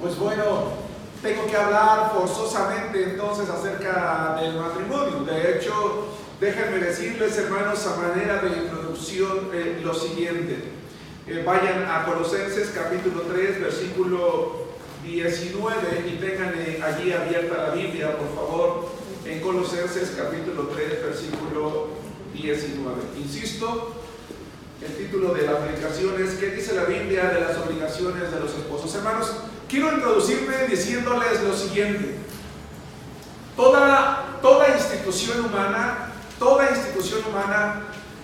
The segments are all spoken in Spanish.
Pues bueno, tengo que hablar forzosamente entonces acerca del matrimonio. De hecho, déjenme decirles, hermanos, a manera de introducción, lo siguiente. Vayan a Colosenses capítulo 3, versículo 19 y tengan allí abierta la Biblia, por favor, en Colosenses capítulo 3, versículo 19. Insisto, el título de la predicación es ¿qué dice la Biblia de las obligaciones de los esposos? Hermanos, quiero introducirme diciéndoles lo siguiente. Toda institución humana,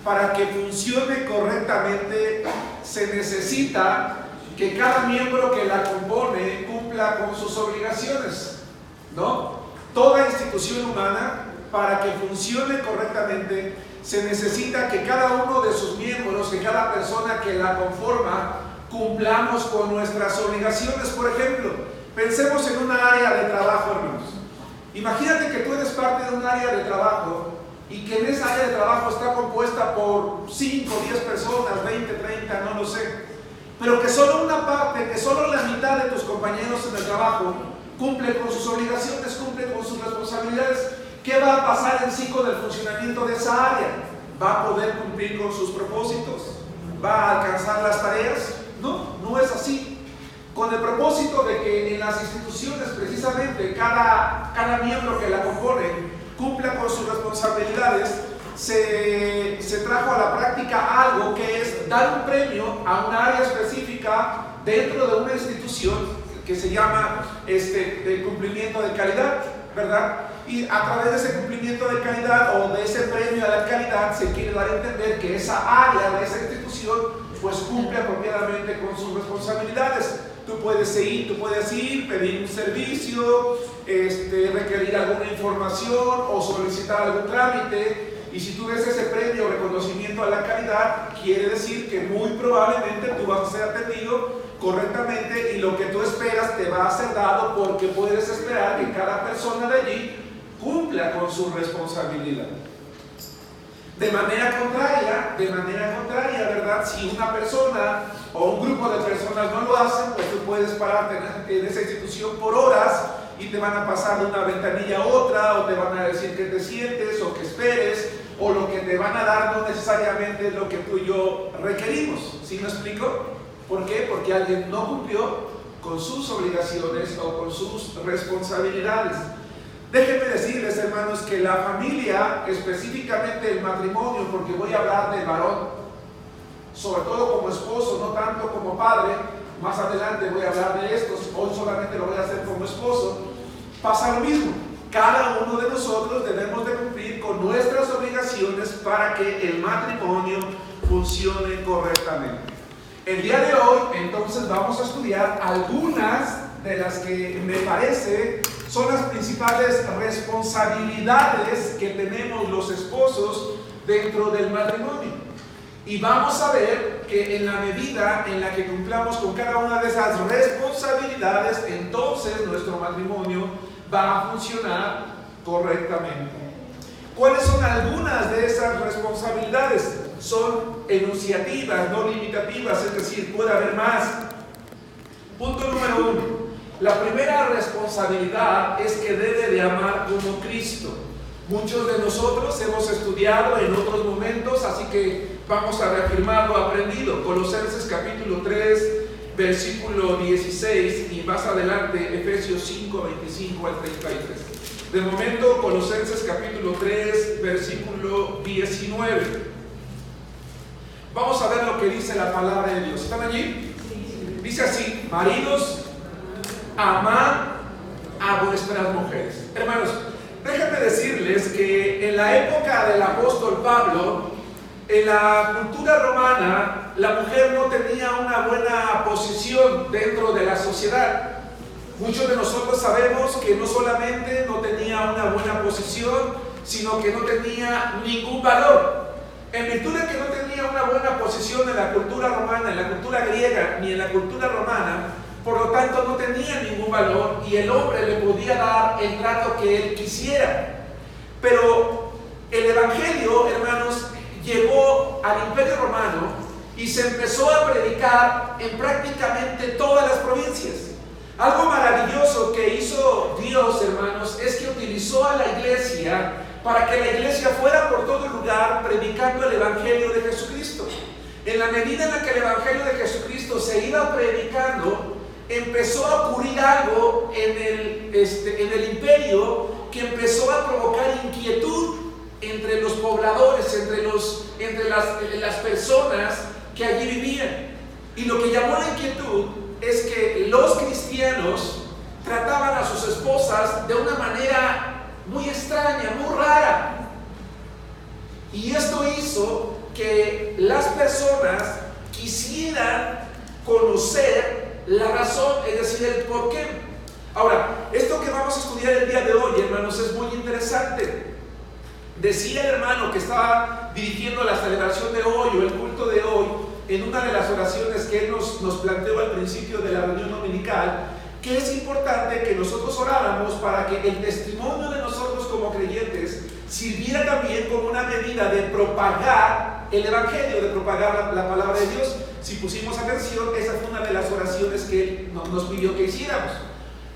para que funcione correctamente, se necesita que cada miembro que la compone cumpla con sus obligaciones, ¿no? Toda institución humana, para que funcione correctamente, se necesita que cada uno de sus miembros, que cada persona que la conforma, cumplamos con nuestras obligaciones. Por ejemplo, pensemos en una área de trabajo, hermanos. Imagínate que tú eres parte de un área de trabajo y que en esa área de trabajo está compuesta por 5, 10 personas, 20, 30, no lo sé, pero que solo una parte, que solo la mitad de tus compañeros en el trabajo cumple con sus obligaciones, cumple con sus responsabilidades. ¿Qué va a pasar en sí con el funcionamiento de esa área? ¿Va a poder cumplir con sus propósitos? ¿Va a alcanzar las tareas? No, no es así. Con el propósito de que en las instituciones precisamente cada miembro que la compone cumpla con sus responsabilidades, se trajo a la práctica algo que es dar un premio a una área específica dentro de una institución que se llama el cumplimiento de calidad, ¿verdad? Y a través de ese cumplimiento de calidad o de ese premio a la calidad se quiere dar a entender que esa área de esa institución pues cumple apropiadamente con sus responsabilidades. Tú puedes ir, pedir un servicio, requerir alguna información o solicitar algún trámite, y si tú ves ese premio o reconocimiento a la calidad, quiere decir que muy probablemente tú vas a ser atendido correctamente y lo que tú esperas te va a ser dado, porque puedes esperar que cada persona de allí cumpla con su responsabilidad. De manera contraria, ¿verdad? Si una persona o un grupo de personas no lo hacen, pues tú puedes pararte en esa institución por horas y te van a pasar de una ventanilla a otra, o te van a decir que te sientes o que esperes, o lo que te van a dar no necesariamente es lo que tú y yo requerimos. ¿Sí me explico? ¿Por qué? Porque alguien no cumplió con sus obligaciones o con sus responsabilidades. Déjenme decirles, hermanos, que la familia, específicamente el matrimonio, porque voy a hablar del varón, sobre todo como esposo, no tanto como padre, más adelante voy a hablar de esto, hoy solamente lo voy a hacer como esposo, pasa lo mismo. Cada uno de nosotros debemos de cumplir con nuestras obligaciones para que el matrimonio funcione correctamente. El día de hoy, entonces, vamos a estudiar algunas de las que me parece son las principales responsabilidades que tenemos los esposos dentro del matrimonio. Y vamos a ver que en la medida en la que cumplamos con cada una de esas responsabilidades, entonces nuestro matrimonio va a funcionar correctamente. ¿Cuáles son algunas de esas responsabilidades? Son enunciativas, no limitativas, es decir, puede haber más. Punto número 1. La primera responsabilidad es que debe de amar como Cristo. Muchos de nosotros hemos estudiado en otros momentos, así que vamos a reafirmar lo aprendido. Colosenses capítulo 3, versículo 16 y más adelante Efesios 5, 25 al 33. De momento, Colosenses capítulo 3, versículo 19. Vamos a ver lo que dice la palabra de Dios. ¿Están allí? Dice así: maridos, amad a vuestras mujeres. Hermanos, déjenme decirles que en la época del apóstol Pablo, en la cultura romana, la mujer no tenía una buena posición dentro de la sociedad. Muchos de nosotros sabemos que no solamente no tenía una buena posición, sino que no tenía ningún valor. En virtud de que no tenía una buena posición en la cultura romana, en la cultura griega, ni en la cultura romana, por lo tanto no tenía ningún valor y el hombre le podía dar el trato que él quisiera. Pero el evangelio, hermanos, llegó al Imperio Romano y se empezó a predicar en prácticamente todas las provincias. Algo para que la iglesia fuera por todo lugar predicando el Evangelio de Jesucristo. En la medida en la que el Evangelio de Jesucristo se iba predicando, empezó a ocurrir algo en el imperio que empezó a provocar inquietud entre los pobladores, entre las personas que allí vivían. Y lo que llamó la inquietud es que los cristianos trataban a sus esposas de una manera muy extraña, muy rara. Y esto hizo que las personas quisieran conocer la razón, es decir, el por qué. Ahora, esto que vamos a estudiar el día de hoy, hermanos, es muy interesante. Decía el hermano que estaba dirigiendo la celebración de hoy o el culto de hoy, en una de las oraciones que él nos planteó al principio de la reunión dominical, que es importante que nosotros oráramos para que el testimonio de nosotros como creyentes sirviera también como una medida de propagar el Evangelio, de propagar la palabra de Dios. Si pusimos atención, esa fue una de las oraciones que él nos pidió que hiciéramos.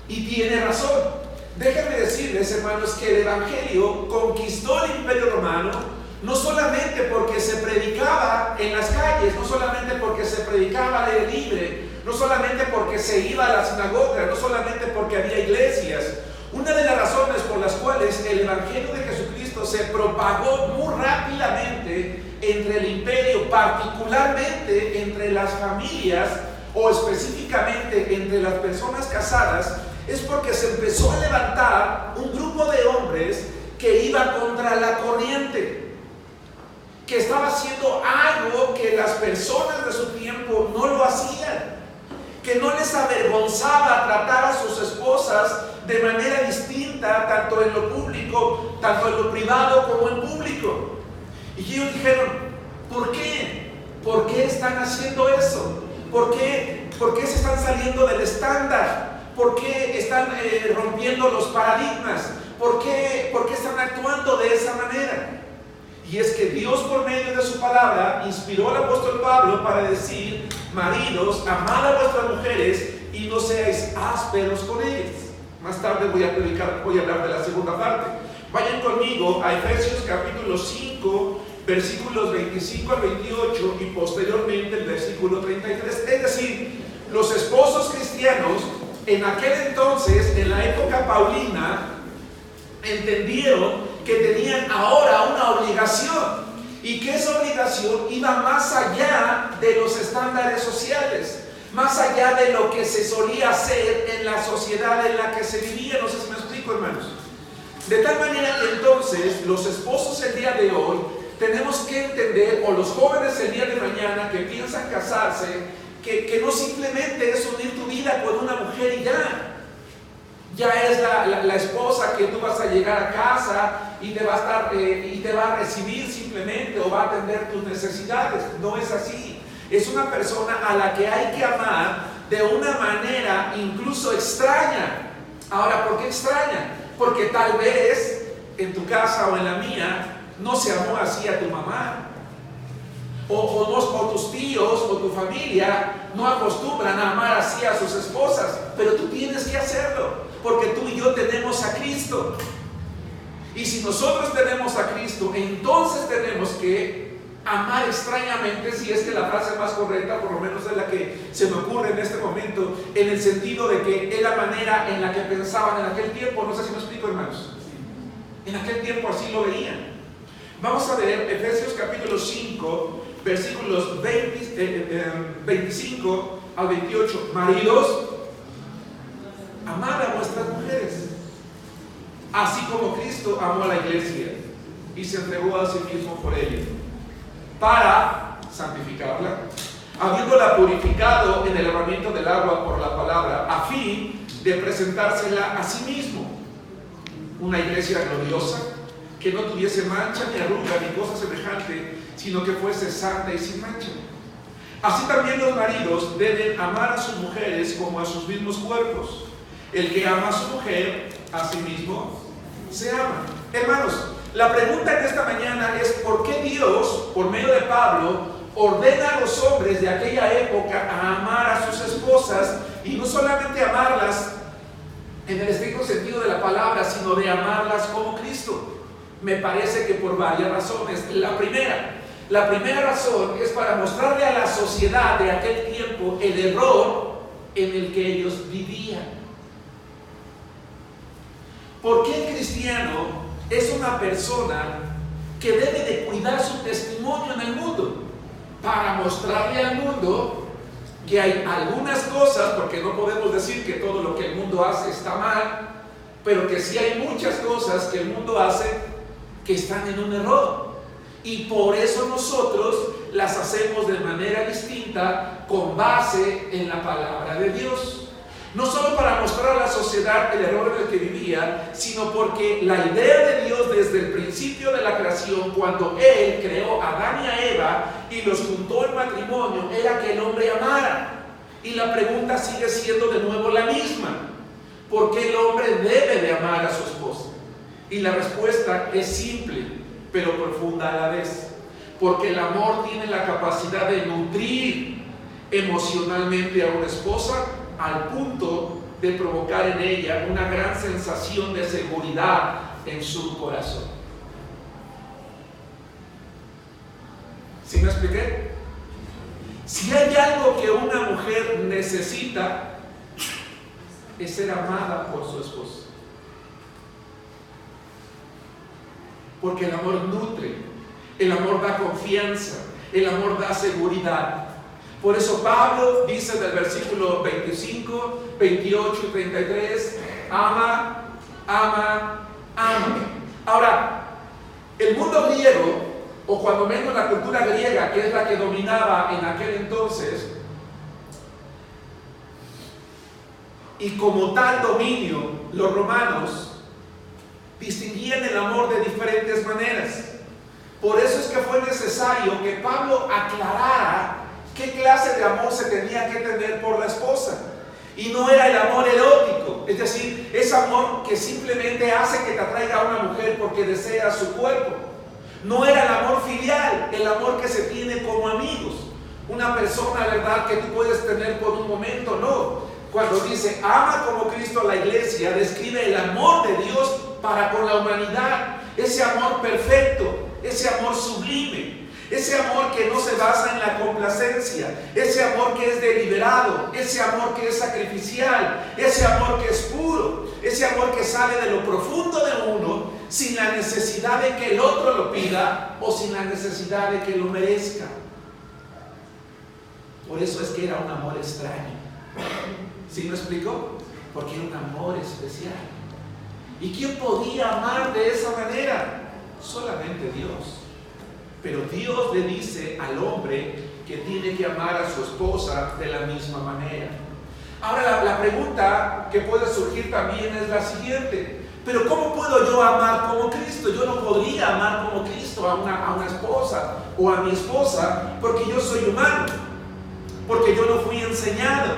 Y tiene razón. Déjenme decirles, hermanos, que el Evangelio conquistó el Imperio Romano no solamente porque se predicaba en las calles, no solamente porque se predicaba al aire libre, no solamente porque se iba a la sinagoga, no solamente porque había iglesias. Una de las razones por las cuales el Evangelio de Jesucristo se propagó muy rápidamente entre el imperio, particularmente entre las familias o específicamente entre las personas casadas, es porque se empezó a levantar un grupo de hombres que iba contra la corriente, que estaba haciendo algo que las personas de su tiempo no lo hacían, que no les avergonzaba tratar a sus esposas de manera distinta, tanto en lo público, tanto en lo privado como en público. Y ellos dijeron, ¿por qué? ¿Por qué están haciendo eso? ¿Por qué se están saliendo del estándar? ¿Por qué están rompiendo los paradigmas? ¿Por qué están actuando de esa manera? Y es que Dios, por medio de su palabra, inspiró al apóstol Pablo para decir: maridos, amad a vuestras mujeres y no seáis ásperos con ellas. Más tarde voy a hablar de la segunda parte. Vayan conmigo a Efesios capítulo 5, versículos 25 al 28 y posteriormente el versículo 33. Es decir, los esposos cristianos en aquel entonces, en la época paulina, entendieron que tenían ahora una obligación, y que esa obligación iba más allá de los estándares sociales, más allá de lo que se solía hacer en la sociedad en la que se vivía. No sé si me explico, hermanos. De tal manera que entonces los esposos el día de hoy tenemos que entender, o los jóvenes el día de mañana que piensan casarse, que no simplemente es unir tu vida con una mujer y ya es la esposa que tú vas a llegar a casa y te va a recibir simplemente, o va a atender tus necesidades. No es así. Es una persona a la que hay que amar de una manera incluso extraña. Ahora, ¿por qué extraña? Porque tal vez en tu casa o en la mía no se amó así a tu mamá, o tus tíos o tu familia no acostumbran a amar así a sus esposas, pero tú tienes que hacerlo, porque tú y yo tenemos a Cristo. Y si nosotros tenemos a Cristo, entonces tenemos que amar extrañamente, si es que la frase más correcta, por lo menos es la que se me ocurre en este momento, en el sentido de que es la manera en la que pensaban en aquel tiempo. No sé si me explico, hermanos. En aquel tiempo así lo veían. Vamos a ver Efesios capítulo 5, versículos 25 al 28. Maridos, amad a vuestras mujeres, así como Cristo amó a la iglesia y se entregó a sí mismo por ella, para santificarla, habiéndola purificado en el lavamiento del agua por la palabra, a fin de presentársela a sí mismo, una iglesia gloriosa, que no tuviese mancha ni arruga ni cosa semejante, sino que fuese santa y sin mancha. Así también los maridos deben amar a sus mujeres como a sus mismos cuerpos. El que ama a su mujer, a sí mismo se ama. Hermanos, la pregunta en esta mañana es: ¿por qué Dios, por medio de Pablo, ordena a los hombres de aquella época a amar a sus esposas, y no solamente amarlas en el estricto sentido de la palabra, sino de amarlas como Cristo? Me parece que por varias razones. La primera razón es para mostrarle a la sociedad de aquel tiempo el error en el que ellos vivían. Porque el cristiano es una persona que debe de cuidar su testimonio en el mundo, para mostrarle al mundo que hay algunas cosas, porque no podemos decir que todo lo que el mundo hace está mal, pero que sí hay muchas cosas que el mundo hace que están en un error. Y por eso nosotros las hacemos de manera distinta, con base en la palabra de Dios. No solo para mostrar a la sociedad el error en el que vivía, sino porque la idea de Dios desde el principio de la creación, cuando Él creó a Adán y a Eva y los juntó en matrimonio, era que el hombre amara. Y la pregunta sigue siendo de nuevo la misma: ¿por qué el hombre debe de amar a su esposa? Y la respuesta es simple, pero profunda a la vez. Porque el amor tiene la capacidad de nutrir emocionalmente a una esposa, al punto de provocar en ella una gran sensación de seguridad en su corazón. ¿Sí me expliqué? Si hay algo que una mujer necesita, es ser amada por su esposo. Porque el amor nutre, el amor da confianza, el amor da seguridad. Por eso Pablo dice del versículo 25, 28 y 33, ama, ama, ama. Ahora, el mundo griego, o cuando menos la cultura griega, que es la que dominaba en aquel entonces, y como tal dominio, los romanos distinguían el amor de diferentes maneras. Por eso es que fue necesario que Pablo aclarara qué clase de amor se tenía que tener por la esposa. Y no era el amor erótico, es decir, ese amor que simplemente hace que te atraiga a una mujer porque desea su cuerpo. No era el amor filial, el amor que se tiene como amigos. Una persona, ¿verdad?, que tú puedes tener por un momento, no. Cuando dice, ama como Cristo a la iglesia, describe el amor de Dios para con la humanidad. Ese amor perfecto, ese amor sublime. Ese amor que no se basa en la complacencia, ese amor que es deliberado, ese amor que es sacrificial, ese amor que es puro, ese amor que sale de lo profundo de uno sin la necesidad de que el otro lo pida o sin la necesidad de que lo merezca. Por eso es que era un amor extraño. ¿Sí me explico? Porque era un amor especial. ¿Y quién podía amar de esa manera? Solamente Dios. Pero Dios le dice al hombre que tiene que amar a su esposa de la misma manera. Ahora la pregunta que puede surgir también es la siguiente: ¿pero cómo puedo yo amar como Cristo? Yo no podría amar como Cristo a una esposa o a mi esposa porque yo soy humano, porque yo no fui enseñado,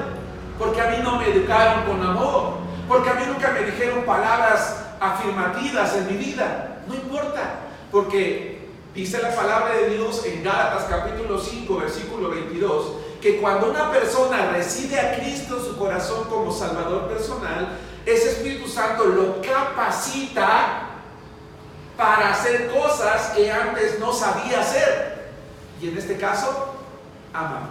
porque a mí no me educaron con amor, porque a mí nunca me dijeron palabras afirmativas en mi vida. No importa, porque dice la palabra de Dios en Gálatas capítulo 5, versículo 22, que cuando una persona recibe a Cristo en su corazón como Salvador personal, ese Espíritu Santo lo capacita para hacer cosas que antes no sabía hacer. Y en este caso, ama.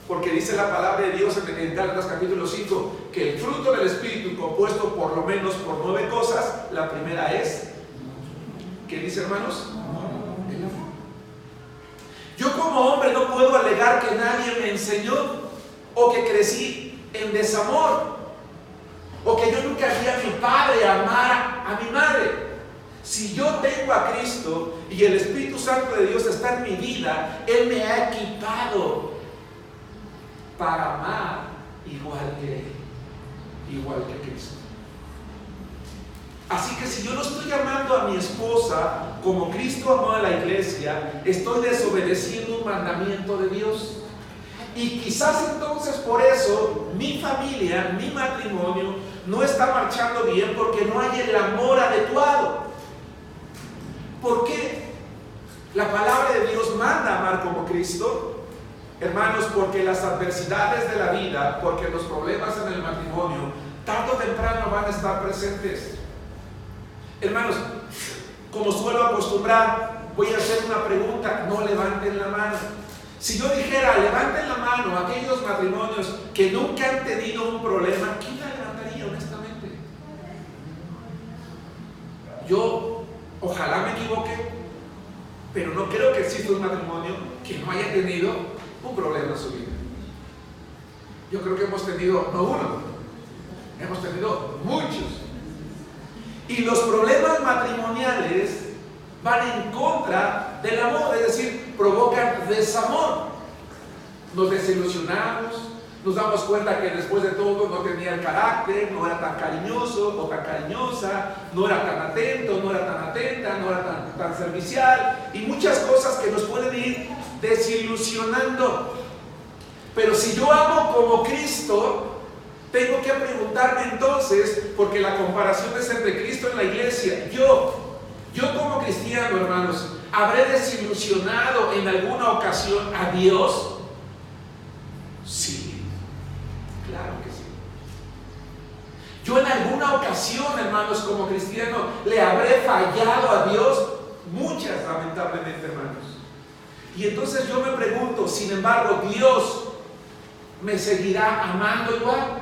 Porque dice la palabra de Dios en Gálatas capítulo 5 que el fruto del Espíritu, compuesto por lo menos por 9 cosas, la primera es, ¿qué dice, hermanos? Yo como hombre no puedo alegar que nadie me enseñó, o que crecí en desamor, o que yo nunca vi a mi padre amar a mi madre. Si yo tengo a Cristo y el Espíritu Santo de Dios está en mi vida, Él me ha equipado para amar igual que Cristo. Así que si yo no estoy amando a mi esposa como Cristo amó a la iglesia, estoy desobedeciendo un mandamiento de Dios. Y quizás entonces por eso mi familia, mi matrimonio no está marchando bien, porque no hay el amor adecuado. ¿Por qué? La palabra de Dios manda amar como Cristo, hermanos, porque las adversidades de la vida, porque los problemas en el matrimonio, tarde o temprano van a estar presentes. Hermanos, como suelo acostumbrar, voy a hacer una pregunta, no levanten la mano. Si yo dijera, levanten la mano a aquellos matrimonios que nunca han tenido un problema, ¿quién la levantaría honestamente? Yo, ojalá me equivoque, pero no creo que exista un matrimonio que no haya tenido un problema en su vida. Yo creo que hemos tenido, no uno, hemos tenido muchos. Y los problemas matrimoniales van en contra del amor, es decir, provocan desamor. Nos desilusionamos, nos damos cuenta que después de todo no tenía el carácter, no era tan cariñoso o tan cariñosa, no era tan atento, no era tan atenta, no era tan servicial, y muchas cosas que nos pueden ir desilusionando. Pero si yo amo como Cristo, tengo que preguntarme entonces, porque la comparación es entre Cristo y la iglesia. Yo como cristiano, hermanos, ¿habré desilusionado en alguna ocasión a Dios? Sí, claro que sí. Yo en alguna ocasión, hermanos, como cristiano, ¿le habré fallado a Dios? Muchas, lamentablemente, hermanos. Y entonces yo me pregunto, sin embargo, ¿Dios me seguirá amando igual?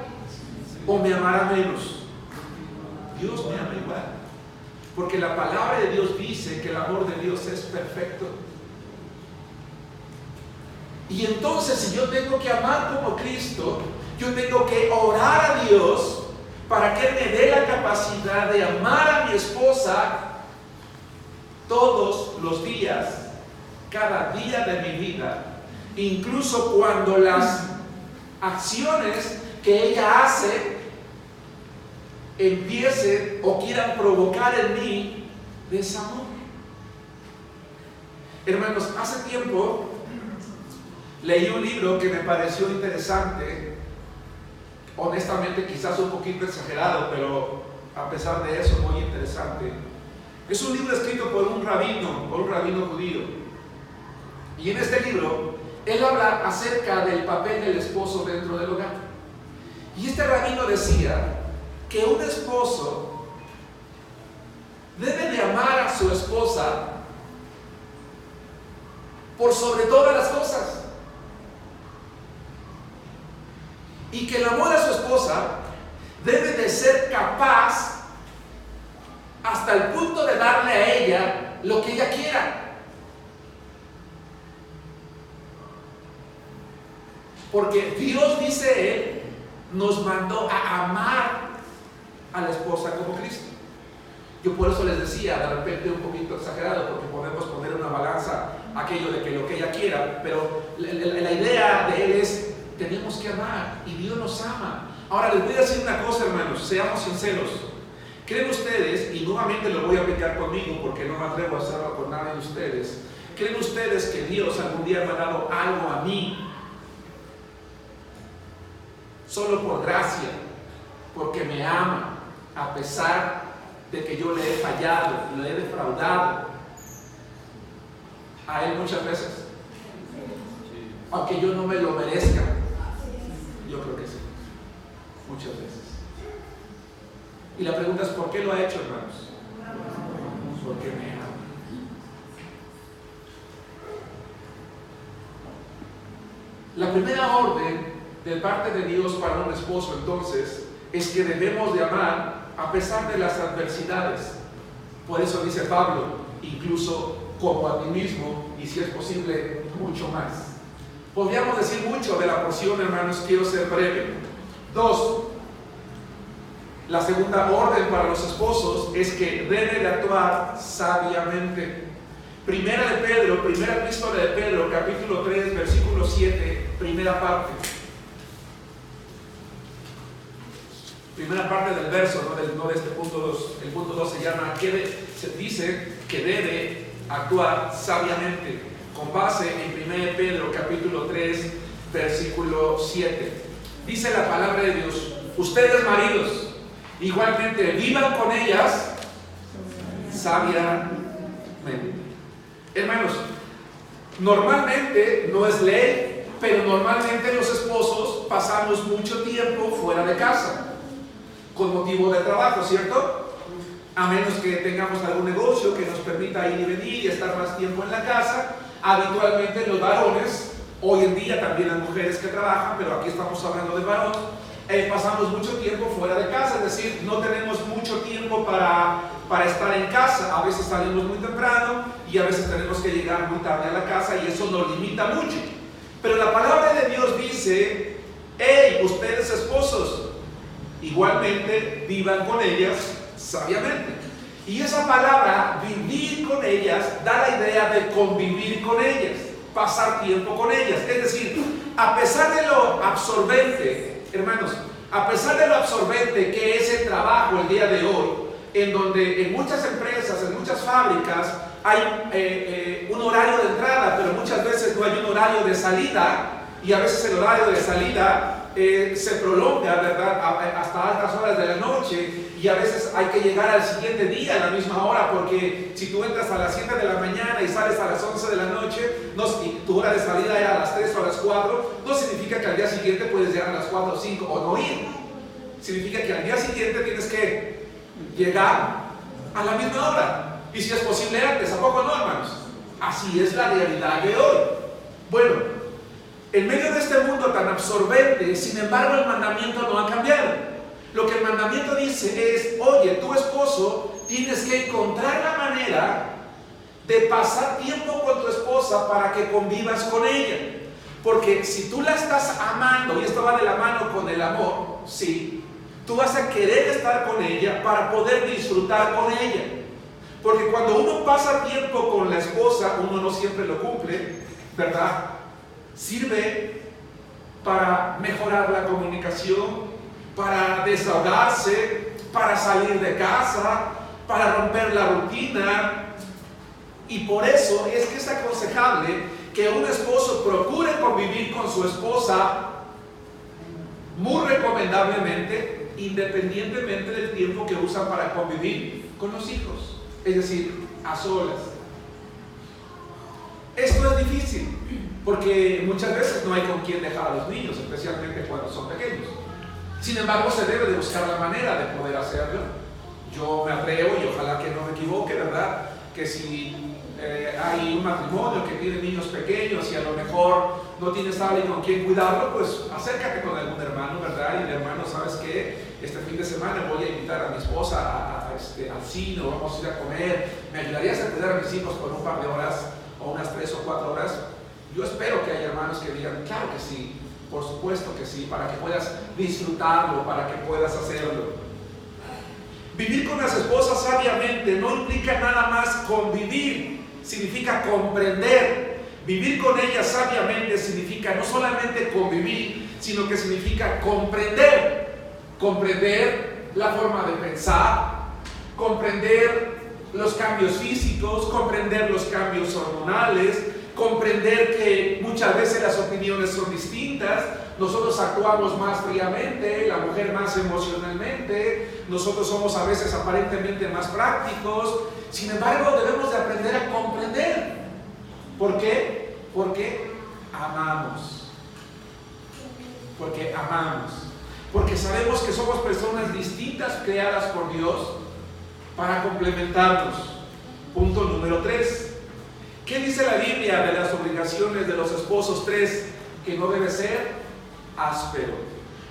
¿O me amará menos? Dios me ama igual, porque la palabra de Dios dice que el amor de Dios es perfecto. Y entonces, si yo tengo que amar como Cristo, yo tengo que orar a Dios para que Él me dé la capacidad de amar a mi esposa todos los días, cada día de mi vida, incluso cuando las acciones que ella hace empiecen o quieran provocar en mí desamor. Hermanos, hace tiempo leí un libro que me pareció interesante, honestamente quizás un poquito exagerado, pero a pesar de eso muy interesante. Es un libro escrito por un rabino judío, y en este libro él habla acerca del papel del esposo dentro del hogar. Y este rabino decía que un esposo debe de amar a su esposa por sobre todas las cosas, y que el amor a su esposa debe de ser capaz hasta el punto de darle a ella lo que ella quiera. Porque Dios, dice él, nos mandó a amar a la esposa como Cristo. Yo por eso les decía, de repente un poquito exagerado, porque podemos poner una balanza aquello de que lo que ella quiera, pero la idea de él es, tenemos que amar, y Dios nos ama. Ahora les voy a decir una cosa, hermanos, seamos sinceros. ¿Creen ustedes, y nuevamente lo voy a aplicar conmigo porque no me atrevo a hacerlo con nadie de ustedes, creen ustedes que Dios algún día me ha dado algo a mí solo por gracia, porque me ama, a pesar de que yo le he fallado, le he defraudado a Él muchas veces, aunque yo no me lo merezca? Yo creo que sí, muchas veces. Y la pregunta es, ¿por qué lo ha hecho, hermanos? Porque me ama. La primera orden de parte de Dios para un esposo, entonces, es que debemos de amar a pesar de las adversidades. Por eso dice Pablo, incluso como a mí mismo, y si es posible, mucho más. Podríamos decir mucho de la porción, hermanos, quiero ser breve. 2. La segunda orden para los esposos es que debe de actuar sabiamente. Primera epístola de Pedro, capítulo 3, versículo 7, primera parte. Primera parte del verso, no de este punto 2. El punto 2 se llama, se dice que debe actuar sabiamente, con base en 1 Pedro capítulo 3, versículo 7. Dice la palabra de Dios, ustedes maridos, igualmente vivan con ellas sabiamente. Hermanos, normalmente no es ley, pero normalmente los esposos pasamos mucho tiempo fuera de casa con motivo de trabajo, ¿cierto? A menos que tengamos algún negocio que nos permita ir y venir y estar más tiempo en la casa. Habitualmente los varones, hoy en día también hay mujeres que trabajan, pero aquí estamos hablando de varón, pasamos mucho tiempo fuera de casa, es decir, no tenemos mucho tiempo para estar en casa. A veces salimos muy temprano y a veces tenemos que llegar muy tarde a la casa y eso nos limita mucho. Pero la palabra de Dios dice: hey, ustedes esposos, igualmente vivan con ellas sabiamente. Y esa palabra, vivir con ellas, da la idea de convivir con ellas, pasar tiempo con ellas. Es decir, a pesar de lo absorbente, hermanos, a pesar de lo absorbente que es el trabajo el día de hoy, en donde en muchas empresas, en muchas fábricas, hay un horario de entrada, pero muchas veces no hay un horario de salida, y a veces el horario de salida se prolonga, ¿verdad?, hasta altas horas de la noche, y a veces hay que llegar al siguiente día a la misma hora, porque si tú entras a las 7 de la mañana y sales a las 11 de la noche, y tu hora de salida era a las 3 o a las 4, no significa que al día siguiente puedes llegar a las 4 o 5 o no ir. Significa que al día siguiente tienes que llegar a la misma hora. Y si es posible antes, ¿a poco no, hermanos? Así es la realidad de hoy. Bueno, en medio de este mundo tan absorbente, sin embargo, el mandamiento no ha cambiado. Lo que el mandamiento dice es: oye, tu esposo, tienes que encontrar la manera de pasar tiempo con tu esposa para que convivas con ella. Porque si tú la estás amando, y esto va de la mano con el amor, sí, tú vas a querer estar con ella para poder disfrutar con ella. Porque cuando uno pasa tiempo con la esposa, uno no siempre lo cumple, ¿verdad? Sirve para mejorar la comunicación, para desahogarse, para salir de casa, para romper la rutina. Y por eso es que es aconsejable que un esposo procure convivir con su esposa, muy recomendablemente, independientemente del tiempo que usan para convivir con los hijos, es decir, a solas. Esto es difícil, porque muchas veces no hay con quién dejar a los niños, especialmente cuando son pequeños. Sin embargo, se debe de buscar la manera de poder hacerlo. Yo me atrevo, y ojalá que no me equivoque, ¿verdad?, que si hay un matrimonio que tiene niños pequeños y a lo mejor no tienes a alguien con quien cuidarlo, pues acércate con algún hermano, ¿verdad? Y el hermano, ¿sabes qué? Este fin de semana voy a invitar a mi esposa al cine, o vamos a ir a comer. ¿Me ayudarías a cuidar a mis hijos por un par de horas, o unas 3 o 4 horas? Yo espero que haya hermanos que digan: claro que sí, por supuesto que sí, para que puedas disfrutarlo, para que puedas hacerlo. Vivir con las esposas sabiamente no implica nada más convivir, significa comprender. Vivir con ellas sabiamente significa no solamente convivir, sino que significa comprender. Comprender la forma de pensar, comprender los cambios físicos, comprender los cambios hormonales, comprender que muchas veces las opiniones son distintas. Nosotros actuamos más fríamente, la mujer más emocionalmente, nosotros somos a veces aparentemente más prácticos. Sin embargo, debemos de aprender a comprender. ¿Por qué? Porque amamos. Porque amamos. Porque sabemos que somos personas distintas, creadas por Dios para complementarnos. Punto número 3. ¿Qué dice la Biblia de las obligaciones de los esposos? 3, que no debe ser áspero.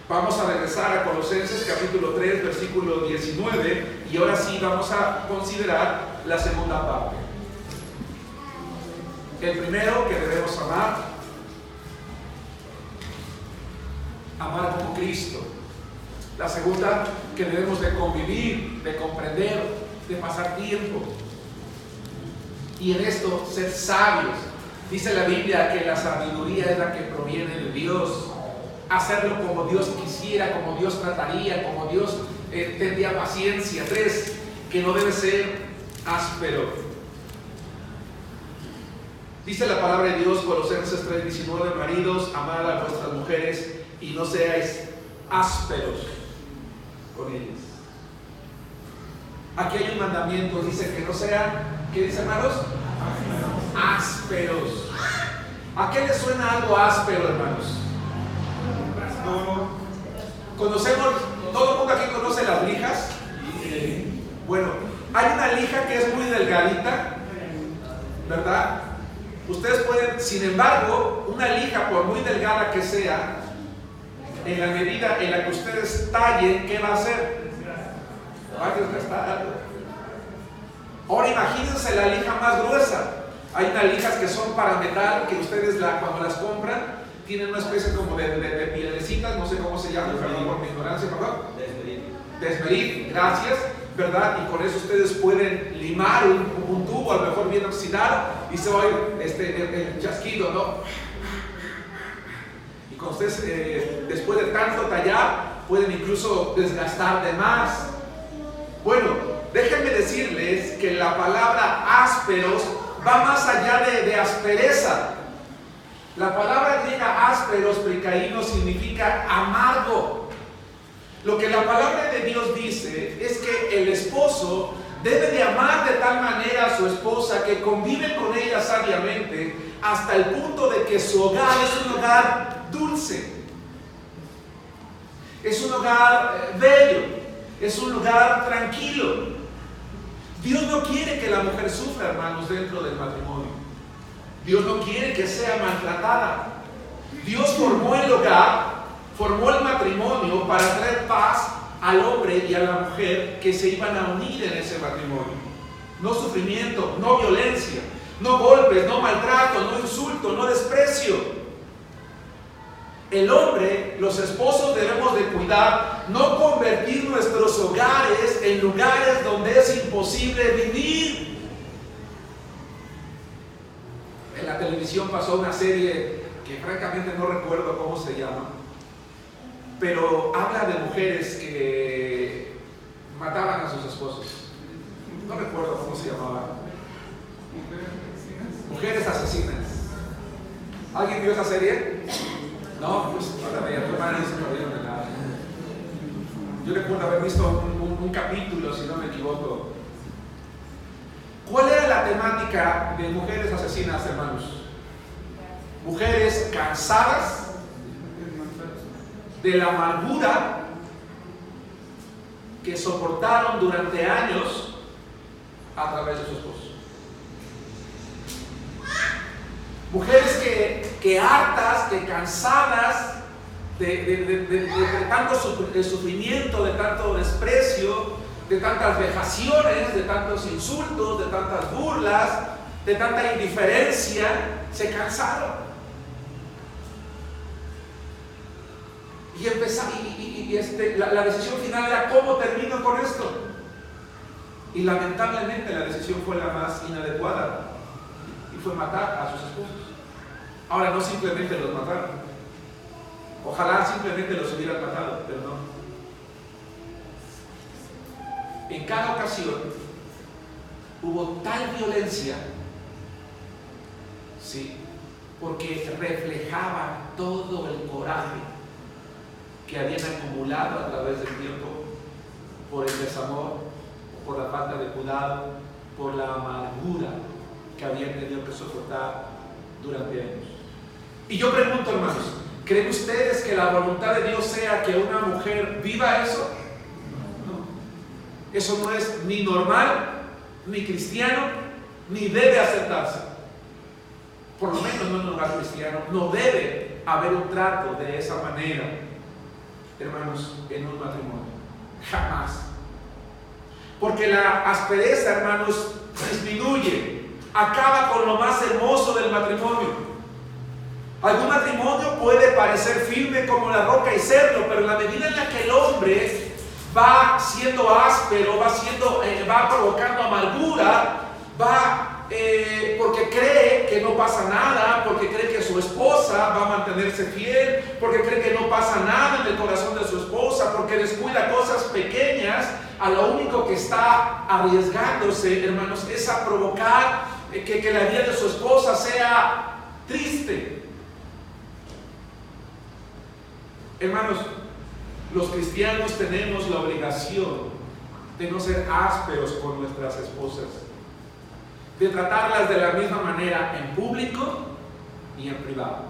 Vamos a regresar a Colosenses capítulo 3, versículo 19, y ahora sí vamos a considerar la segunda parte. El primero, que debemos amar como Cristo. La segunda, que debemos de convivir, de comprender, de pasar tiempo. Y en esto, ser sabios. Dice la Biblia que la sabiduría es la que proviene de Dios. Hacerlo como Dios quisiera, como Dios trataría, como Dios tendría paciencia. 3, que no debe ser áspero. Dice la palabra de Dios, Colosenses 3:19, maridos, amad a vuestras mujeres y no seáis ásperos con ellas. Aquí hay un mandamiento, dice que no sean, ¿qué dice, hermanos? Ásperos. ¿A qué les suena algo áspero, hermanos? Conocemos, todo el mundo aquí conoce las lijas. Bueno, delgadita, ¿verdad? Ustedes pueden, sin embargo, una lija, por muy delgada que sea, en la medida en la que ustedes tallen, ¿qué va a hacer? Va a desgastar algo. Ahora imagínense la lija más gruesa. Hay unas lijas que son para metal, que ustedes cuando las compran, tienen una especie como de pielecitas, no sé cómo se llama, perdón por mi ignorancia, perdón. Desmerid, gracias, ¿verdad? Y con eso ustedes pueden limar un tubo, a lo mejor bien oxidado, y se va a ir el chasquido, ¿no? Y con ustedes, después de tanto tallar, pueden incluso desgastar de más. Bueno, déjenme decirles que la palabra ásperos va más allá de aspereza. La palabra griega ásperos, pricaíno, significa amargo. Lo que la palabra de Dios dice es que el esposo debe de amar de tal manera a su esposa que convive con ella sabiamente hasta el punto de que su hogar es un hogar dulce, es un hogar bello, es un lugar tranquilo. Dios no quiere que la mujer sufra, hermanos, dentro del matrimonio. Dios no quiere que sea maltratada. Dios formó el hogar, formó el matrimonio para traer paz al hombre y a la mujer que se iban a unir en ese matrimonio. No sufrimiento, no violencia, no golpes, no maltrato, no insulto, no desprecio. El hombre, los esposos debemos de cuidar, no convertir nuestros hogares en lugares donde es imposible vivir. En la televisión pasó una serie que francamente no recuerdo cómo se llama, pero habla de mujeres que mataban a sus esposos. No recuerdo cómo se llamaba. Mujeres asesinas. ¿Alguien vio esa serie? No, pues todavía tu hermana se perdieron de nada. Yo recuerdo haber visto un capítulo, si no me equivoco. ¿Cuál era la temática de mujeres asesinas, hermanos? Mujeres cansadas de la amargura que soportaron durante años a través de su esposo. Mujeres que hartas, que cansadas de tanto sufrimiento, de tanto desprecio, de tantas vejaciones, de tantos insultos, de tantas burlas, de tanta indiferencia, se cansaron. Y la decisión final era: ¿cómo termino con esto? Y lamentablemente la decisión fue la más inadecuada, y fue matar a sus esposos. Ahora, no simplemente los mataron, ojalá simplemente los hubieran matado, pero no. En cada ocasión hubo tal violencia, sí, porque reflejaba todo el coraje que habían acumulado a través del tiempo por el desamor, por la falta de cuidado, por la amargura que habían tenido que soportar durante años. Y yo pregunto, hermanos, ¿creen ustedes que la voluntad de Dios sea que una mujer viva eso? Eso no es ni normal, ni cristiano, ni debe aceptarse. Por lo menos no en un lugar cristiano. No debe haber un trato de esa manera, hermanos, en un matrimonio. Jamás. Porque la aspereza, hermanos, disminuye, acaba con lo más hermoso del matrimonio. Algún matrimonio puede parecer firme como la roca y serlo, pero en la medida en la que el hombre va siendo áspero, va provocando amargura, porque cree que no pasa nada, porque cree que su esposa va a mantenerse fiel, porque cree que no pasa nada en el corazón de su esposa, porque descuida cosas pequeñas, a lo único que está arriesgándose, hermanos, es a provocar que la vida de su esposa sea triste. Hermanos, los cristianos tenemos la obligación de no ser ásperos con nuestras esposas, de tratarlas de la misma manera en público y en privado.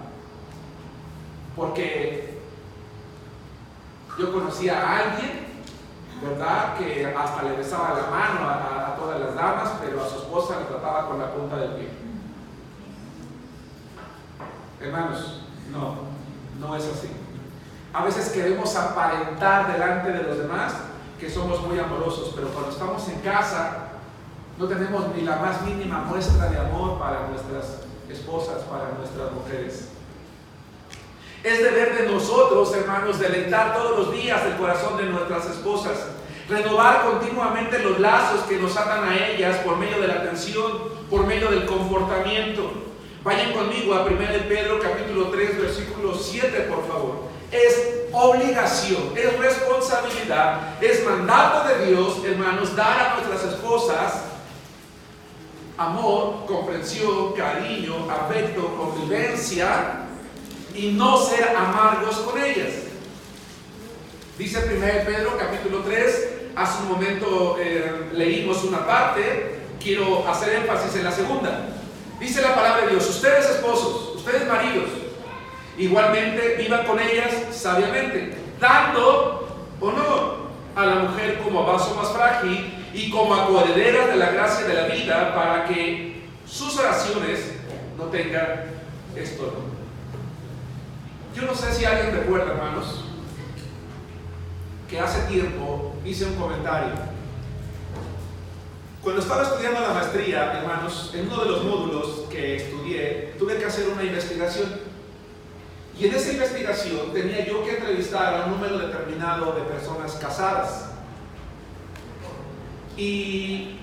Porque yo conocí a alguien ¿verdad? Que hasta le besaba la mano a todas las damas, pero a su esposa le trataba con la punta del pie. Hermanos, no es así. A veces queremos aparentar delante de los demás que somos muy amorosos, pero cuando estamos en casa no tenemos ni la más mínima muestra de amor para nuestras esposas, para nuestras mujeres. Es deber de nosotros, hermanos, deleitar todos los días el corazón de nuestras esposas, renovar continuamente los lazos que nos atan a ellas por medio de la atención, por medio del comportamiento. Vayan conmigo a 1 Pedro capítulo 3 versículo 7, por favor. Es obligación, es responsabilidad, es mandato de Dios, hermanos, dar a nuestras esposas amor, comprensión, cariño, afecto, convivencia y no ser amargos con ellas. Dice 1 Pedro capítulo 3, hace un momento leímos una parte, quiero hacer énfasis en la segunda. Dice la palabra de Dios: ustedes esposos, ustedes maridos, igualmente vivan con ellas sabiamente, dando honor a la mujer como a vaso más frágil y como a coherederas de la gracia de la vida, para que sus oraciones no tengan estorbo. Yo no sé si alguien recuerda, hermanos, que hace tiempo hice un comentario. Cuando estaba estudiando la maestría, hermanos, en uno de los módulos que estudié, tuve que hacer una investigación. Y en esa investigación tenía yo que entrevistar a un número determinado de personas casadas. Y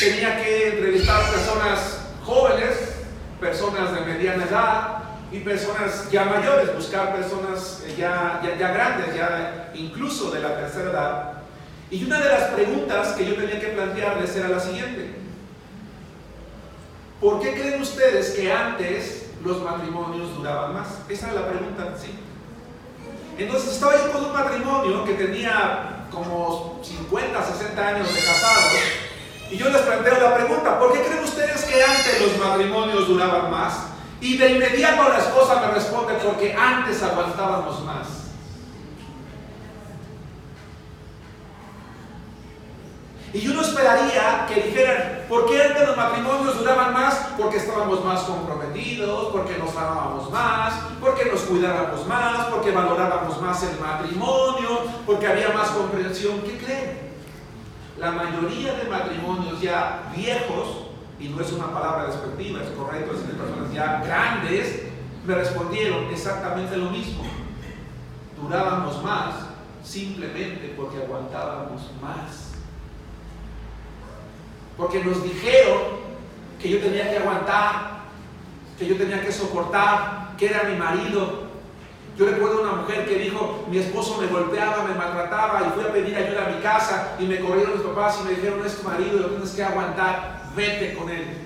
tenía que entrevistar personas jóvenes, personas de mediana edad y personas ya mayores, buscar personas ya grandes, ya incluso de la tercera edad. Y una de las preguntas que yo tenía que plantearles era la siguiente: ¿por qué creen ustedes que antes los matrimonios duraban más? Esa era la pregunta, ¿sí? Entonces estaba yo con un matrimonio que tenía como 50, 60 años de casados, y yo les planteo la pregunta: ¿por qué creen ustedes que antes los matrimonios duraban más? Y de inmediato la esposa me responde: porque antes aguantábamos más. Y uno esperaría que dijeran: ¿por qué antes los matrimonios duraban más? Porque estábamos más comprometidos, porque nos amábamos más, porque nos cuidábamos más, porque valorábamos más el matrimonio, porque había más comprensión. ¿Qué creen? La mayoría de matrimonios ya viejos, y no es una palabra despectiva, es correcto decir personas ya grandes, me respondieron exactamente lo mismo. Durábamos más simplemente porque aguantábamos más. Porque nos dijeron que yo tenía que aguantar, que yo tenía que soportar, que era mi marido. Yo recuerdo una mujer que dijo: mi esposo me golpeaba, me maltrataba, y fui a pedir ayuda a mi casa y me corrieron mis papás y me dijeron: es tu marido, lo tienes que aguantar, vete con él.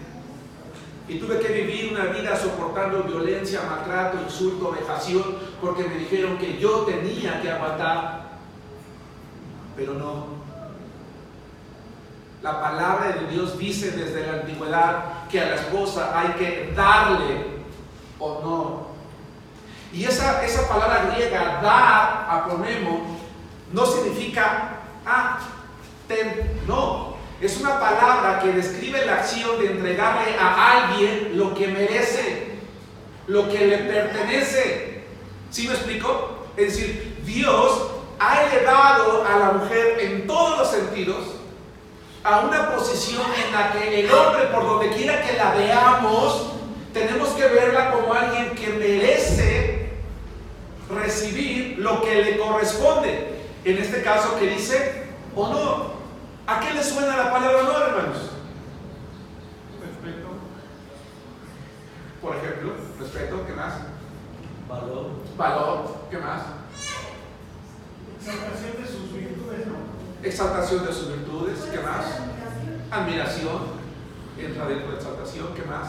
Y tuve que vivir una vida soportando violencia, maltrato, insulto, vejación, porque me dijeron que yo tenía que aguantar. Pero no. La palabra de Dios dice desde la antigüedad que a la esposa hay que darle honor. Y esa palabra griega, dar, aponemo, no significa ten, no. Es una palabra que describe la acción de entregarle a alguien lo que merece, lo que le pertenece. ¿Sí me explico? Es decir, Dios ha elevado a la mujer en todos los sentidos a una posición en la que el hombre, por donde quiera que la veamos, tenemos que verla como alguien que merece recibir lo que le corresponde. En este caso, que dice honor. ¿A qué le suena la palabra honor, hermanos? Respeto. Por ejemplo, respeto, ¿qué más? Valor. Valor, ¿qué más? Exaltación de sus virtudes, ¿no? Exaltación de sus virtudes, ¿qué más? Admiración, entra dentro de exaltación, ¿qué más?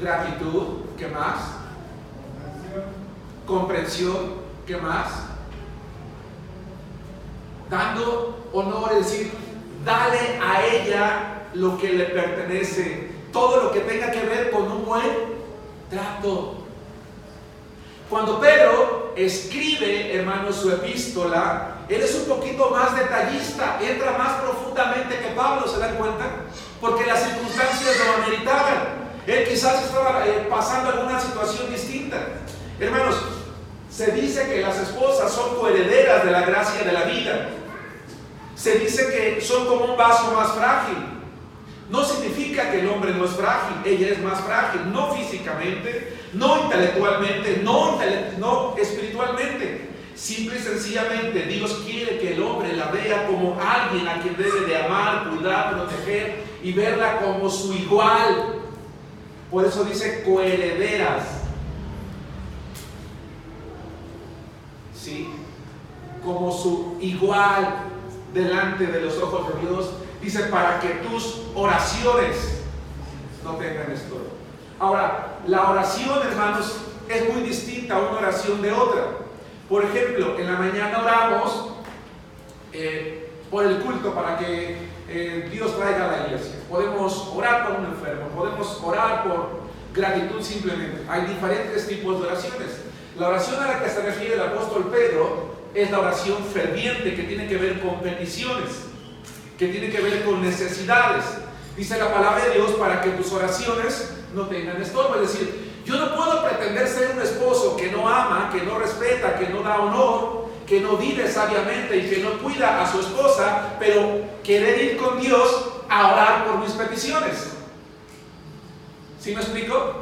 Gratitud, ¿qué más? Comprensión, ¿qué más? Dando honor, es decir, dale a ella lo que le pertenece, todo lo que tenga que ver con un buen trato. Cuando Pedro escribe, hermanos, su epístola, él es un poquito más detallista, entra más profundamente que Pablo, ¿se dan cuenta? Porque las circunstancias lo ameritaban. Él quizás estaba pasando alguna situación distinta. Hermanos, se dice que las esposas son coherederas de la gracia de la vida. Se dice que son como un vaso más frágil. No significa que el hombre no es frágil, ella es más frágil, no físicamente, no intelectualmente, no espiritualmente. Simple y sencillamente Dios quiere que el hombre la vea como alguien a quien debe de amar, cuidar, proteger y verla como su igual. Por eso dice coherederas. ¿Sí? Como su igual delante de los ojos de Dios. Dice, para que tus oraciones no tengan estorbo. Ahora, la oración, hermanos, es muy distinta a una oración de otra. Por ejemplo, en la mañana oramos por el culto para que Dios traiga a la iglesia. Podemos orar por un enfermo, podemos orar por gratitud simplemente. Hay diferentes tipos de oraciones. La oración a la que se refiere el apóstol Pedro es la oración ferviente, que tiene que ver con peticiones, que tiene que ver con necesidades. Dice la palabra de Dios, para que tus oraciones no tengan estorbo. Es decir, yo no puedo pretender ser un esposo que no ama, que no respeta, que no da honor, que no vive sabiamente y que no cuida a su esposa, pero querer ir con Dios a orar por mis peticiones. ¿Sí me explico?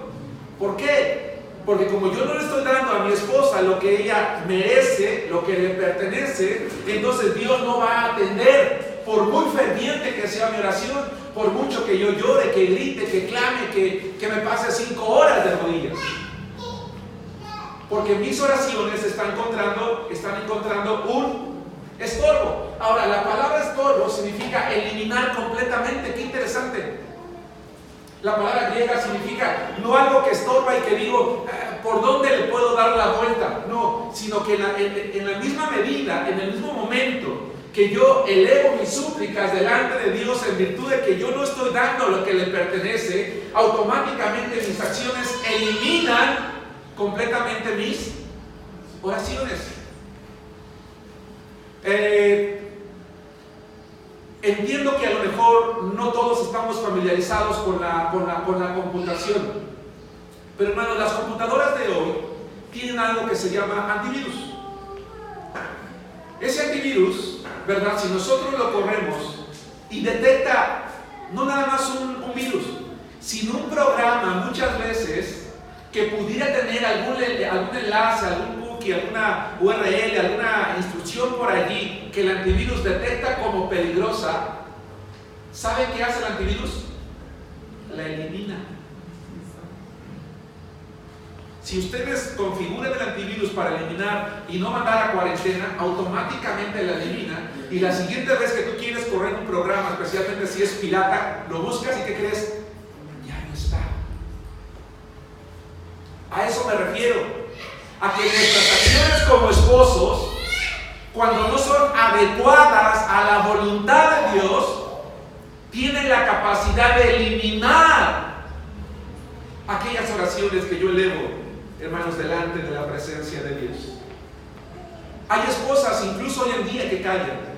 ¿Por qué? Porque como yo no le estoy dando a mi esposa lo que ella merece, lo que le pertenece, entonces Dios no va a atender. Por muy ferviente que sea mi oración, por mucho que yo llore, que grite, que clame, que me pase 5 horas de rodillas. Porque mis oraciones están encontrando un estorbo. Ahora, la palabra estorbo significa eliminar completamente. Qué interesante. La palabra griega significa no algo que estorba y que digo, ¿por dónde le puedo dar la vuelta? No, sino que en la misma medida, en el mismo momento que yo elevo mis súplicas delante de Dios en virtud de que yo no estoy dando lo que le pertenece, automáticamente mis acciones eliminan completamente mis oraciones. Entiendo que a lo mejor no todos estamos familiarizados con la computación, pero hermanos, las computadoras de hoy tienen algo que se llama antivirus. Ese antivirus, ¿verdad? Si nosotros lo corremos y detecta no nada más un virus, sino un programa muchas veces que pudiera tener algún enlace, algún cookie, alguna URL, alguna instrucción por allí que el antivirus detecta como peligrosa, ¿sabe qué hace el antivirus? La elimina. Si ustedes configuran el antivirus para eliminar y no mandar a cuarentena, automáticamente la elimina, y la siguiente vez que tú quieres correr un programa, especialmente si es pirata, lo buscas y ¿qué crees? Ya no está. A eso me refiero, a que nuestras acciones como esposos, cuando no son adecuadas a la voluntad de Dios, tienen la capacidad de eliminar aquellas oraciones que yo elevo, hermanos, delante de la presencia de Dios. Hay esposas, incluso hoy en día, que callan,